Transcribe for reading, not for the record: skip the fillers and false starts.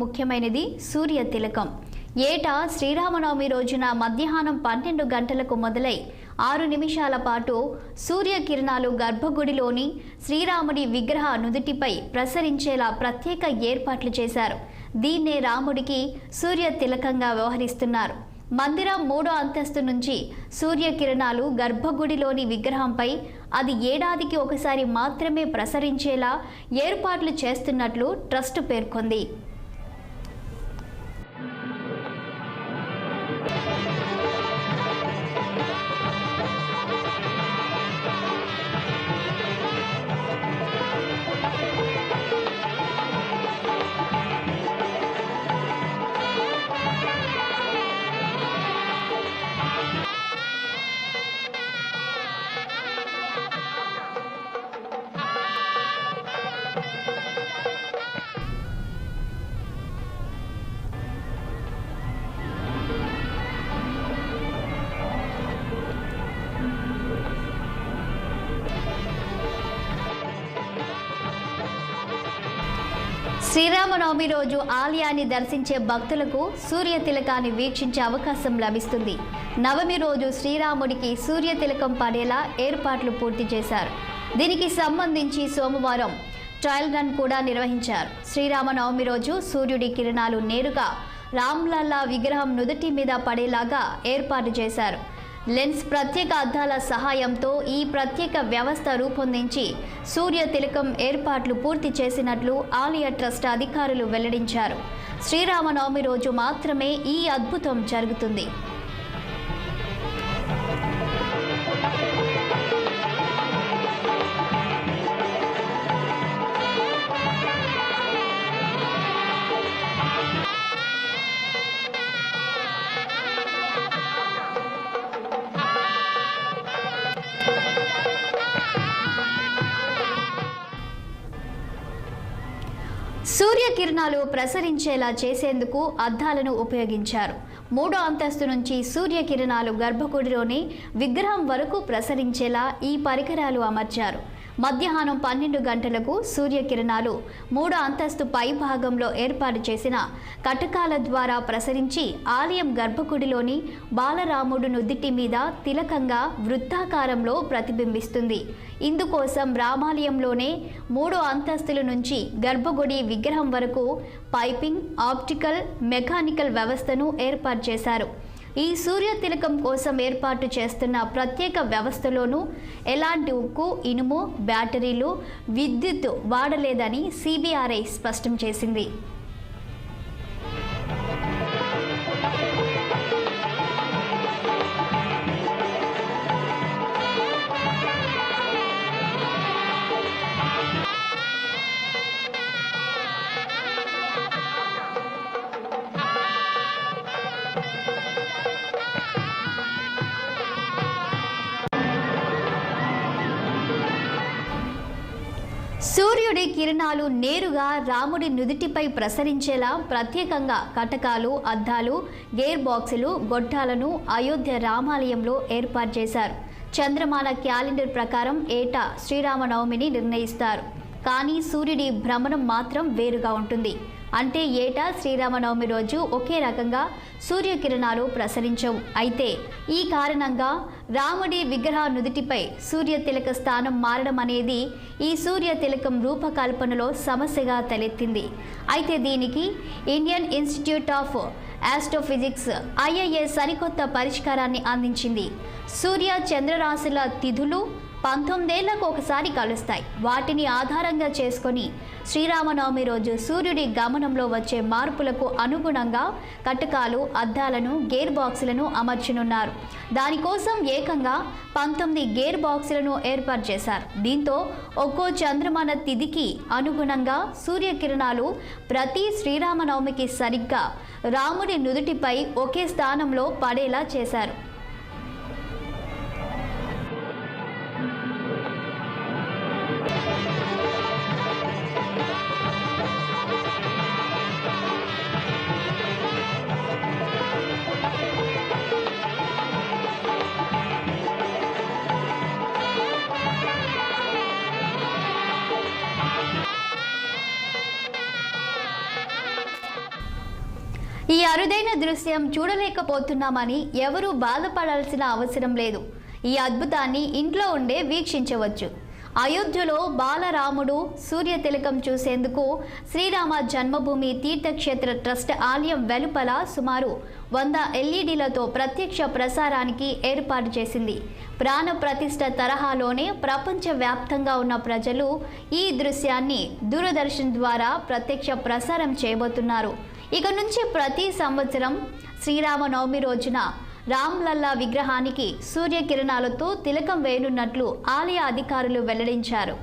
ముఖ్యమైనది సూర్య తిలకం. ఏటా శ్రీరామనవమి రోజున మధ్యాహ్నం 12 గంటలకు మొదలై 6 నిమిషాల పాటు సూర్యకిరణాలు గర్భగుడిలోని శ్రీరాముడి విగ్రహ నుదుటిపై ప్రసరించేలా ప్రత్యేక ఏర్పాట్లు చేశారు. దీన్నే రాముడికి సూర్య తిలకంగా వ్యవహరిస్తున్నారు. మందిరం 3వ అంతస్తు నుంచి సూర్యకిరణాలు గర్భగుడిలోని విగ్రహంపై అది ఏడాదికి ఒకసారి మాత్రమే ప్రసరించేలా ఏర్పాట్లు చేస్తున్నట్లు ట్రస్ట్ పేర్కొంది. శ్రీరామనవమి రోజు ఆలయాన్ని దర్శించే భక్తులకు సూర్య తిలకాన్ని వీక్షించే అవకాశం లభిస్తుంది. నవమి రోజు శ్రీరాముడికి సూర్య తిలకం పడేలా ఏర్పాట్లు పూర్తి చేశారు. దీనికి సంబంధించి సోమవారం ట్రయల్ రన్ కూడా నిర్వహించారు. శ్రీరామనవమి రోజు సూర్యుడి కిరణాలు నేరుగా రామ్లల్లా విగ్రహం నుదుటి మీద పడేలాగా ఏర్పాటు చేశారు. లెన్స్ ప్రత్యేక అద్దాల సహాయంతో ఈ ప్రత్యేక వ్యవస్థ రూపొందించి సూర్య తిలకం ఏర్పాట్లు పూర్తి చేసినట్లు ఆలయ ట్రస్ట్ అధికారులు వెల్లడించారు. శ్రీరామనవమి రోజు మాత్రమే ఈ అద్భుతం జరుగుతుంది. సూర్యకిరణాలు ప్రసరించేలా చేసేందుకు అద్దాలను ఉపయోగించారు. 3వ అంతస్తు నుంచి సూర్యకిరణాలు గర్భగుడిలోని విగ్రహం వరకు ప్రసరించేలా ఈ పరికరాలు అమర్చారు. మధ్యాహ్నం 12 గంటలకు సూర్యకిరణాలు 3వ అంతస్తు పై భాగంలో ఏర్పాటు చేసిన కటకాల ద్వారా ప్రసరించి ఆలయం గర్భగుడిలోని బాలరాముడు నుదిటి మీద తిలకంగా వృత్తాకారంలో ప్రతిబింబిస్తుంది. ఇందుకోసం రామాలయంలోనే 3వ అంతస్తుల నుంచి గర్భగుడి విగ్రహం వరకు పైపింగ్, ఆప్టికల్, మెకానికల్ వ్యవస్థను ఏర్పాటు చేశారు. ఈ సూర్య తిలకం కోసం ఏర్పాటు చేస్తున్న ప్రత్యేక వ్యవస్థలోనూ ఎలాంటి ఉక్కు, ఇనుము, బ్యాటరీలు, విద్యుత్ వాడలేదని సిబిఆర్ఐ స్పష్టం చేసింది. సూర్యుడి కిరణాలు నేరుగా రాముడి నుదిటిపై ప్రసరించేలా ప్రత్యేకంగా కటకాలు, అద్దాలు, గేర్ బాక్సులు, గొట్టాలను అయోధ్య రామాలయంలో ఏర్పాటు చేశారు. చంద్రమాన క్యాలెండర్ ప్రకారం ఏటా శ్రీరామనవమిని నిర్ణయిస్తారు. కానీ సూర్యుడి భ్రమణం మాత్రం వేరుగా ఉంటుంది. అంటే ఏటా శ్రీరామనవమి రోజు ఒకే రకంగా సూర్యకిరణాలు ప్రసరించవు. అయితే ఈ కారణంగా రాముడి విగ్రహ నుదిటిపై సూర్య తిలక స్థానం మారడం అనేది ఈ సూర్య తిలకం రూపకల్పనలో సమస్యగా తలెత్తింది. అయితే దీనికి Indian institute of astrophysics IIA సరికొత్త పరిష్కారాన్ని అందించింది. సూర్య చంద్రరాశుల తిథులు 19 ఏళ్లకు ఒకసారి కలుస్తాయి. వాటిని ఆధారంగా చేసుకొని శ్రీరామనవమి రోజు సూర్యుడి గమనంలో వచ్చే మార్పులకు అనుగుణంగా కటకాలు, అద్దాలను, గేర్ బాక్సులను అమర్చనున్నారు. దానికోసం ఏకంగా 19 గేర్ బాక్సులను ఏర్పాటు చేశారు. దీంతో ఒక్కో చంద్రమాన తిథికి అనుగుణంగా సూర్యకిరణాలు ప్రతి శ్రీరామనవమికి సరిగ్గా రాముడి నుదుటిపై ఒకే స్థానంలో పడేలా చేశారు. ఈ అరుదైన దృశ్యం చూడలేకపోతున్నామని ఎవరూ బాధపడాల్సిన అవసరం లేదు. ఈ అద్భుతాన్ని ఇంట్లో ఉండే వీక్షించవచ్చు. అయోధ్యలో బాలరాముడు సూర్య తిలకం చూసేందుకు శ్రీరామ జన్మభూమి తీర్థక్షేత్ర ట్రస్ట్ ఆలయం వెలుపల సుమారు 100 ఎల్ఈడీలతో ప్రత్యక్ష ప్రసారానికి ఏర్పాటు చేసింది. ప్రాణ ప్రతిష్ఠ తరహాలోనే ప్రపంచవ్యాప్తంగా ఉన్న ప్రజలు ఈ దృశ్యాన్ని దూరదర్శన్ ద్వారా ప్రత్యక్ష ప్రసారం చేయబోతున్నారు. ఇక నుంచి ప్రతి సంవత్సరం శ్రీరామనవమి రోజున రామ్లల్లా విగ్రహానికి సూర్యకిరణాలతో తిలకం వేయనున్నట్లు ఆలయ అధికారులు వెల్లడించారు.